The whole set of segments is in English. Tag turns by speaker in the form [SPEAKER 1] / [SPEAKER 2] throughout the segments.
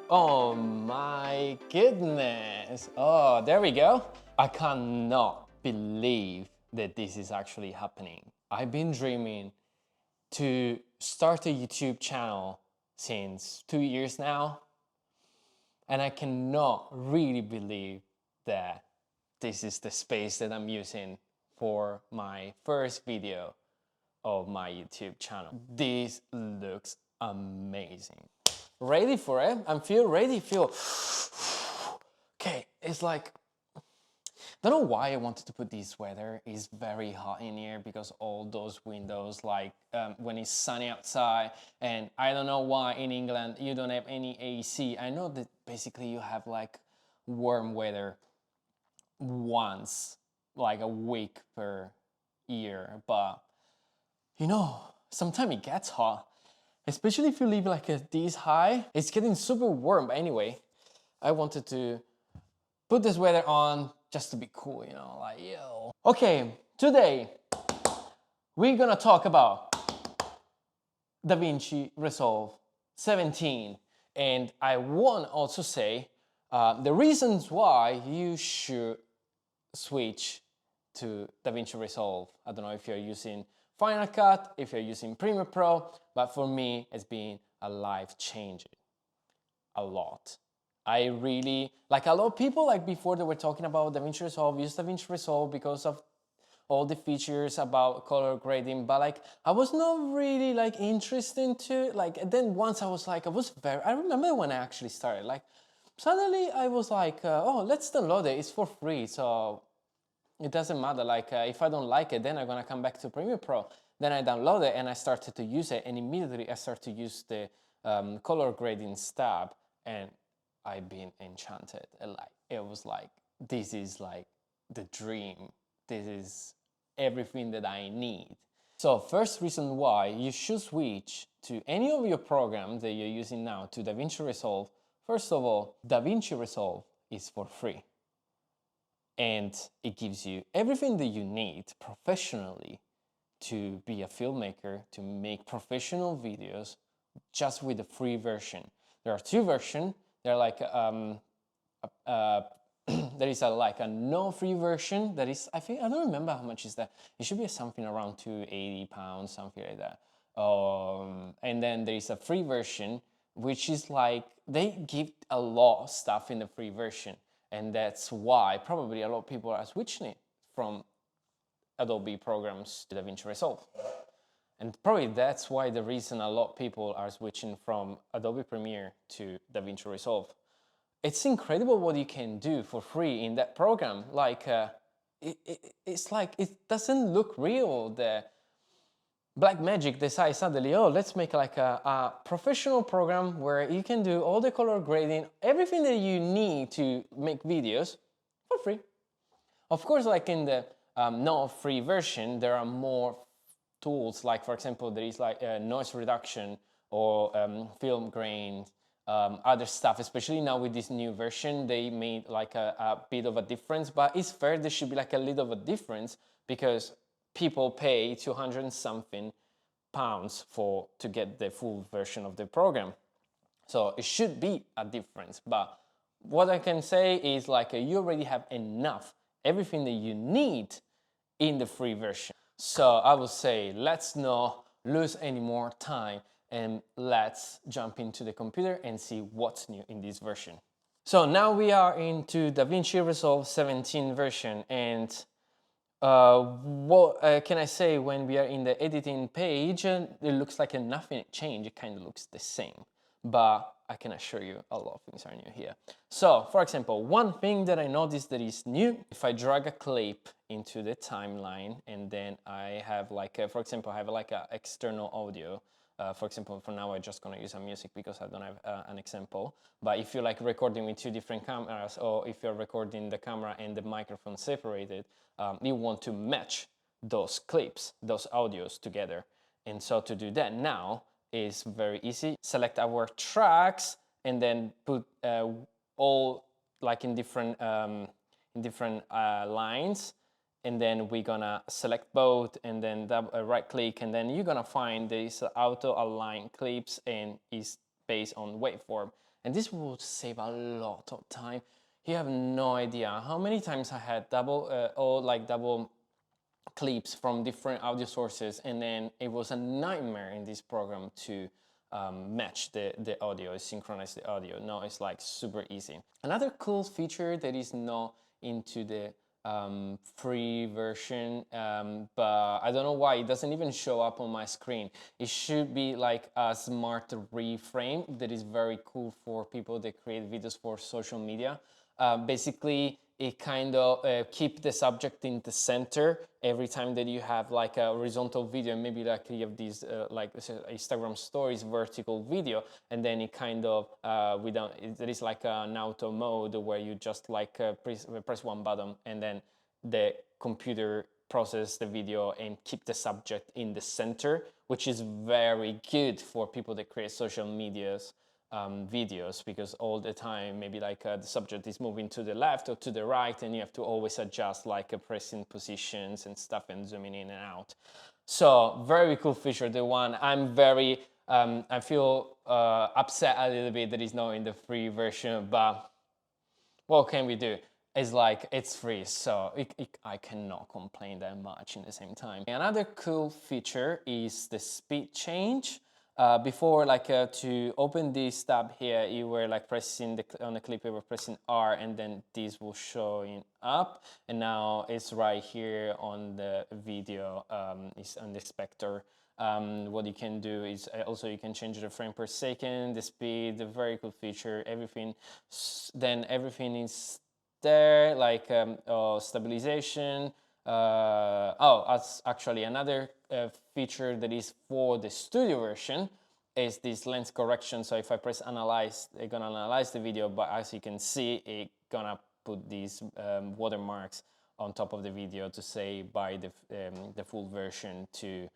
[SPEAKER 1] Oh my goodness. Oh, there we go. I cannot believe that this is actually happening. I've been dreaming to start a YouTube channel since 2 years now, and I cannot really believe that this is the space that I'm using for my first video of my YouTube channel. This looks amazing. Ready for it? I'm feel ready, feel okay. It's like, don't know why I wanted to put this weather. It's very hot in here because all those windows, like when it's sunny outside, and I don't know why in England you don't have any AC. I know that basically you have like warm weather once, like a week per year, but you know, sometimes it gets hot, especially if you live like this high. It's getting super warm. But anyway, I wanted to put this weather on just to be cool, you know, like, yo. Okay, today we're gonna talk about DaVinci Resolve 17. And I want also say the reasons why you should switch to DaVinci Resolve. I don't know if you're using Final Cut, if you're using Premiere Pro, but for me, it's been a life changing a lot. I really, like a lot of people, like before they were talking about DaVinci Resolve, use DaVinci Resolve because of all the features about color grading, but like I was not really like interested into like, and then once I was like, I remember when I actually started, like suddenly I was like, oh, let's download it, it's for free, so it doesn't matter, like if I don't like it, then I'm gonna come back to Premiere Pro. Then I download it and I started to use it, and immediately I started to use the color grading tab, and I've been enchanted. Like it was like, this is like the dream. This is everything that I need. So first reason why you should switch to any of your programs that you're using now to DaVinci Resolve. First of all, DaVinci Resolve is for free, and it gives you everything that you need professionally to be a filmmaker, to make professional videos, just with the free version. There are two versions. They're like there is like a no free version that is, I think, I don't remember how much is that. It should be something around £280, something like that. And then there is a free version, which is like, they give a lot of stuff in the free version. And that's why probably a lot of people are switching it from Adobe programs to DaVinci Resolve. And probably that's why the reason a lot of people are switching from Adobe Premiere to DaVinci Resolve. It's incredible what you can do for free in that program. Like, it's like, it doesn't look real. The Black Magic decides suddenly, oh, let's make like a professional program where you can do all the color grading, everything that you need to make videos for free. Of course, like in the no free version, there are more tools. Like for example, there is like noise reduction or film grain, other stuff. Especially now with this new version, they made like a bit of a difference. But it's fair, there should be like a little of a difference because people pay 200 and something pounds to get the full version of the program. So it should be a difference. But what I can say is like you already have enough, everything that you need in the free version. So I would say let's not lose any more time and let's jump into the computer and see what's new in this version. So now we are into DaVinci Resolve 17 version, and what can I say, when we are in the editing page, it looks like nothing changed, it kind of looks the same, but I can assure you a lot of things are new here. So for example, one thing that I noticed that is new, if I drag a clip into the timeline and then I have like, for example, I have like an external audio. For example, for now, I'm just gonna use a music because I don't have an example. But if you're like recording with two different cameras, or if you're recording the camera and the microphone separated, you want to match those clips, those audios together. And so to do that now is very easy. Select our tracks and then put all like in different lines. And then we're gonna select both and then right click, and then you're gonna find this auto align clips, and is based on waveform. and this will save a lot of time. You have no idea how many times I had double clips from different audio sources, and then it was a nightmare in this program to match the audio, synchronize the audio. Now it's like super easy. Another cool feature that is not into the free version, but I don't know why it doesn't even show up on my screen. It should be like a smart reframe that is very cool for people that create videos for social media. Basically, it kind of keep the subject in the center every time that you have like a horizontal video, maybe like you have these like Instagram stories vertical video, and then it kind of there is like an auto mode where you just like press one button, and then the computer process the video and keep the subject in the center, which is very good for people that create social medias videos, because all the time maybe like the subject is moving to the left or to the right, and you have to always adjust like pressing positions and stuff and zooming in and out. So very cool feature. The one I'm very I feel upset a little bit that it's not in the free version, but what can we do? It's like it's free, so I cannot complain that much in the same time. Another cool feature is the speed change. Before, like to open this tab here, you were like pressing on the clip, you were pressing R, and then this will showing up. And now it's right here on the video, it's on the spectre. What you can do is also you can change the frame per second, the speed, the very cool feature, everything. Then everything is there, like stabilization. That's actually another feature that is for the studio version is this lens correction. So if I press analyze, it's gonna analyze the video, but as you can see, it's gonna put these watermarks on top of the video to say by the full version to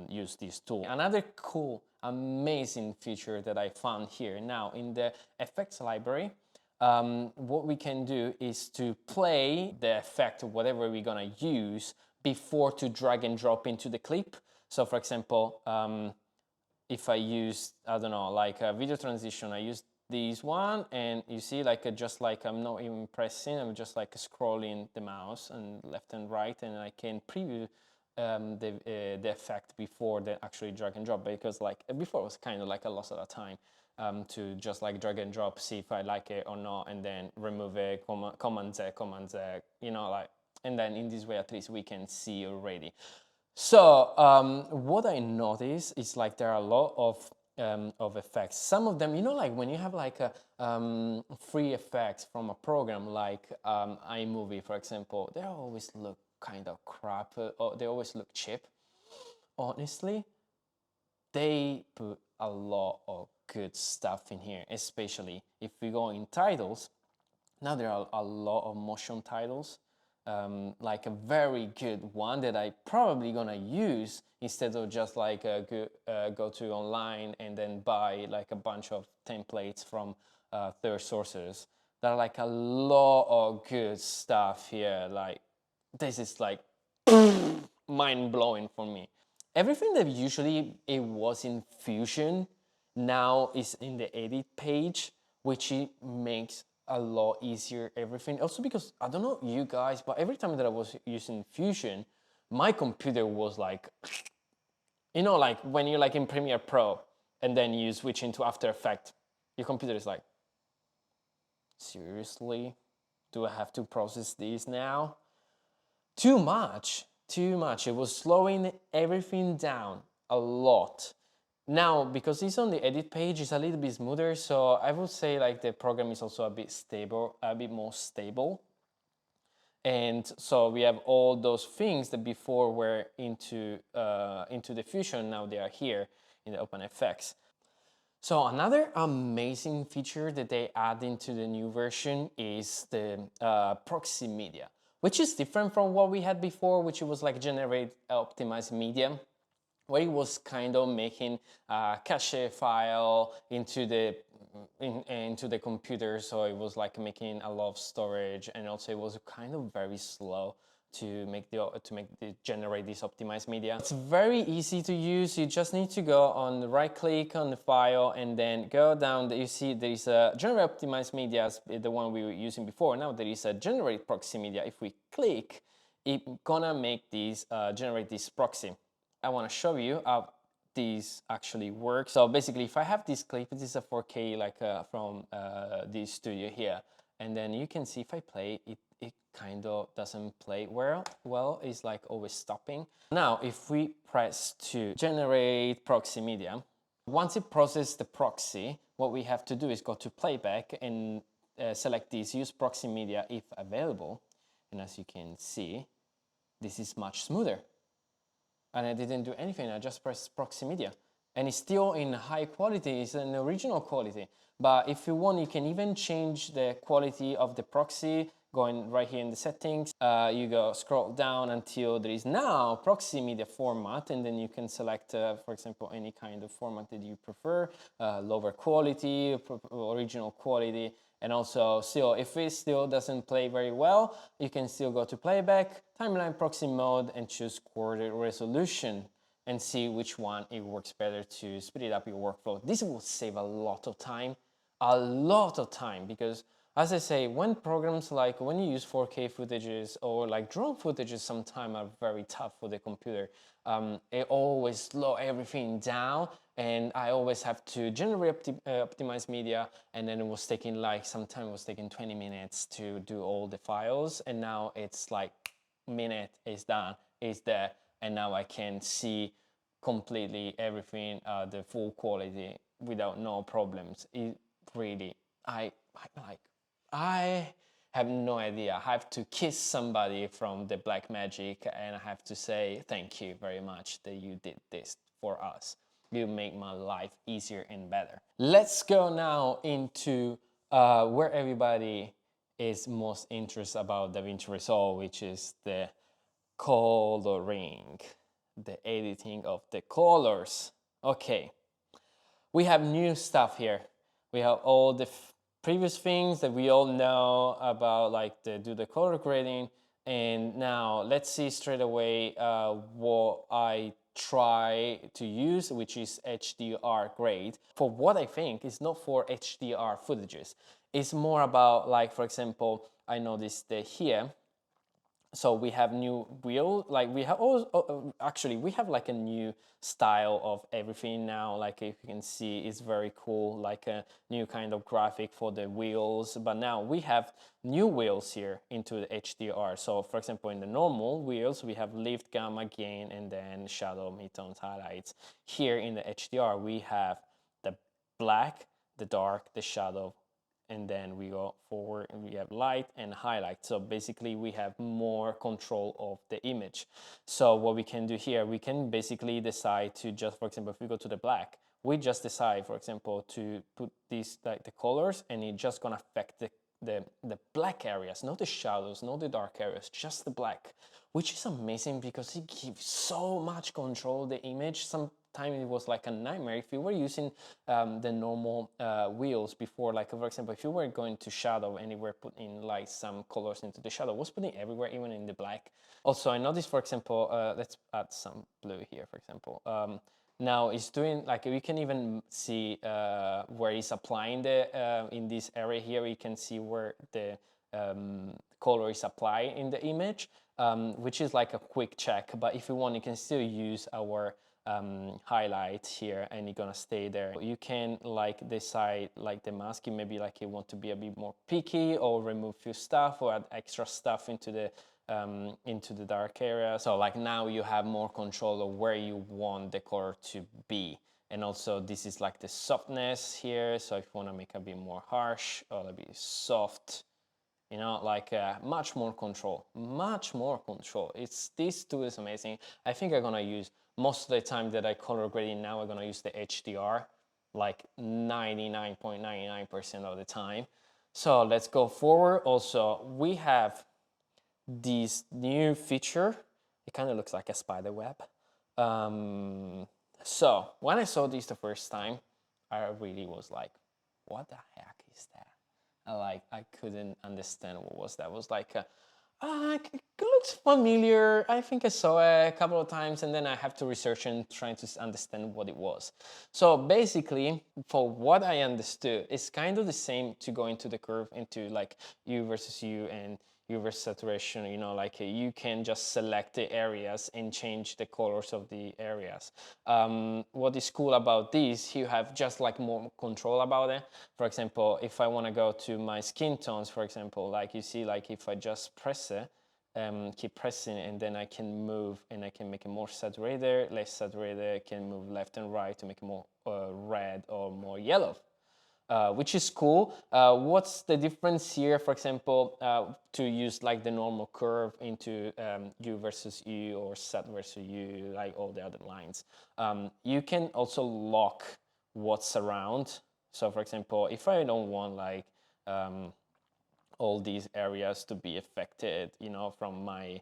[SPEAKER 1] use this tool. Another cool, amazing feature that I found here now in the effects library. What we can do is to play the effect of whatever we're gonna use before to drag and drop into the clip. So for example, if I use, I don't know, like a video transition, I use this one, and you see like just like I'm not even pressing, I'm just like scrolling the mouse and left and right, and I can preview the effect before the actually drag and drop, because like before it was kind of like a loss of time. To just like drag and drop, see if I like it or not, and then remove it, command Z, you know, like, and then in this way at least we can see already. So what I noticed is like there are a lot of effects. Some of them, you know, like when you have like a free effects from a program like iMovie, for example, they always look kind of crap, or they always look cheap. Honestly, they put a lot of good stuff in here, especially if we go in titles. Now there are a lot of motion titles, like a very good one that I probably gonna use instead of just like go to online and then buy like a bunch of templates from third sources. There are like a lot of good stuff here. Like this is like mind blowing for me. Everything that usually it was in Fusion now is in the edit page, which it makes a lot easier everything. Also because, I don't know you guys, but every time that I was using Fusion, my computer was like, you know, like when you're like in Premiere Pro and then you switch into After Effects, your computer is like, seriously? Do I have to process this now? Too much. It was slowing everything down a lot. Now, because it's on the edit page, it's a little bit smoother, so I would say like the program is also a bit stable, a bit more stable. And so we have all those things that before were into the Fusion, now they are here in the OpenFX. So another amazing feature that they add into the new version is the proxy media, which is different from what we had before, which was like generate optimized media, where it was kind of making a cache file into the computer, so it was like making a lot of storage, and also it was kind of very slow to generate this optimized media. It's very easy to use. You just need to go on the right click on the file and then go down. You see there is a generate optimized media, the one we were using before. Now there is a generate proxy media. If we click, it's gonna make this generate this proxy. I want to show you how these actually work. So basically, if I have this clip, this is a 4K like from this studio here, and then you can see if I play it, it kind of doesn't play well. It's like always stopping. Now, if we press to generate proxy media, once it processes the proxy, what we have to do is go to playback and select this use proxy media if available. And as you can see, this is much smoother. And I didn't do anything, I just pressed proxy media. And it's still in high quality, it's an original quality. But if you want, you can even change the quality of the proxy, going right here in the settings. You go scroll down until there is now proxy media format, and then you can select, for example, any kind of format that you prefer, lower quality, original quality. And also, still, if it still doesn't play very well, you can still go to playback, timeline proxy mode, and choose quarter resolution and see which one it works better to speed up your workflow. This will save a lot of time, because as I say, when programs like when you use 4K footages or like drone footages sometimes are very tough for the computer. It always slow everything down, and I always have to generate optimize media, and then it was taking like sometimes it was taking 20 minutes to do all the files, and now it's like minute is done, is there, and now I can see completely everything, the full quality without no problems. It really, I have no idea. I have to kiss somebody from the Black Magic, and I have to say thank you very much that you did this for us. You make my life easier and better. Let's go now into where everybody is most interested about DaVinci Resolve, which is the coloring, the editing of the colors. Okay, we have new stuff here. We have all the previous things that we all know about, like do the color grading. And now let's see straight away what I try to use, which is HDR grade. For what I think is not for HDR footages. It's more about, like, for example, I noticed that here, so we have new wheel, like we have actually we have like a new style of everything now. Like if you can see, it's very cool, like a new kind of graphic for the wheels. But now we have new wheels here into the HDR. So for example, in the normal wheels, we have lift, gamma, gain, and then shadow, midtones, highlights. Here in the HDR, we have the black, the dark, the shadow, and then we go forward and we have light and highlight. So basically we have more control of the image. So what we can do here, we can basically decide to just, for example, if we go to the black, we just decide, for example, to put these like the colors, and it's just gonna affect the black areas, not the shadows, not the dark areas, just the black, which is amazing because it gives so much control of the image. Sometimes it was like a nightmare if you were using the normal wheels before. Like for example, if you were going to shadow and you were putting like some colors into the shadow, it was putting everywhere, even in the black. Also, I noticed, for example, let's add some blue here, for example. Now it's doing, like, we can even see where it's applying the, in this area here, you can see where the color is applied in the image, which is like a quick check. But if you want, you can still use our highlight here, and you're gonna stay there. You can like decide, like the masking, maybe like you want to be a bit more picky, or remove few stuff, or add extra stuff into the dark area. So like now you have more control of where you want the color to be. And also this is like the softness here. So if you want to make a bit more harsh or a bit soft, you know, like much more control. This tool is amazing. I think I'm gonna use, most of the time that I color grading now, I'm gonna use the HDR like 99.99% of the time. So let's go forward. Also, we have this new feature. It kind of looks like a spider web. So when I saw this the first time, I really was like, what the heck is that? I couldn't understand what was that. It was like It looks familiar. I think I saw it a couple of times, and then I have to research and try to understand what it was. So basically, for what I understood, it's kind of the same to go into the curve into like U versus U and U versus saturation. You know, like you can just select the areas and change the colors of the areas. What is cool about this, you have just like more control about it. For example, if I want to go to my skin tones, for example, like you see, like if I just press it, keep pressing, and then I can move and I can make it more saturated, less saturated. I can move left and right to make it more red or more yellow. Which is cool. What's the difference here, for example, to use like the normal curve into U versus U or sat versus U, like all the other lines? You can also lock what's around. So for example, if I don't want like all these areas to be affected, you know, from my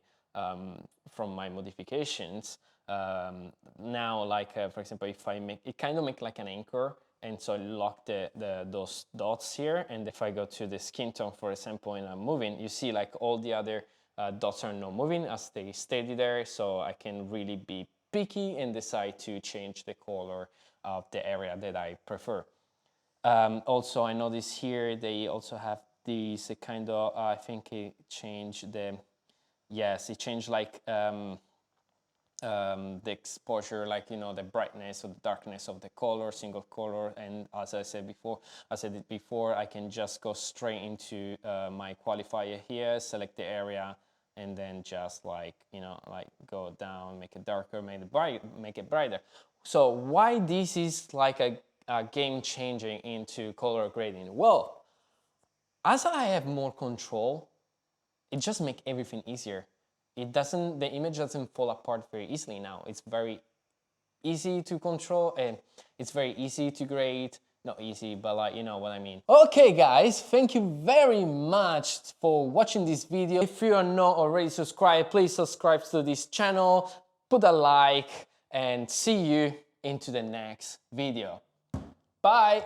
[SPEAKER 1] modifications, now like for example, if I make it, kind of make like an anchor, and so I lock those dots here, and if I go to the skin tone, for example, and I'm moving, you see like all the other dots are not moving as they stay there, so I can really be picky and decide to change the color of the area that I prefer. Also, I notice here they also have these kind of, I think it changed the, yes, it changed like the exposure, like, you know, the brightness or the darkness of the color, single color. And as I said it before, I can just go straight into my qualifier here, select the area, and then just like, you know, like go down, make it darker, make it brighter. So why this is like a game changing into color grading? Well, as I have more control, it just makes everything easier. The image doesn't fall apart very easily now. It's very easy to control and it's very easy to grade. Not easy, but like, you know what I mean. Okay guys, thank you very much for watching this video. If you are not already subscribed, please subscribe to this channel, put a like, and see you into the next video. Bye!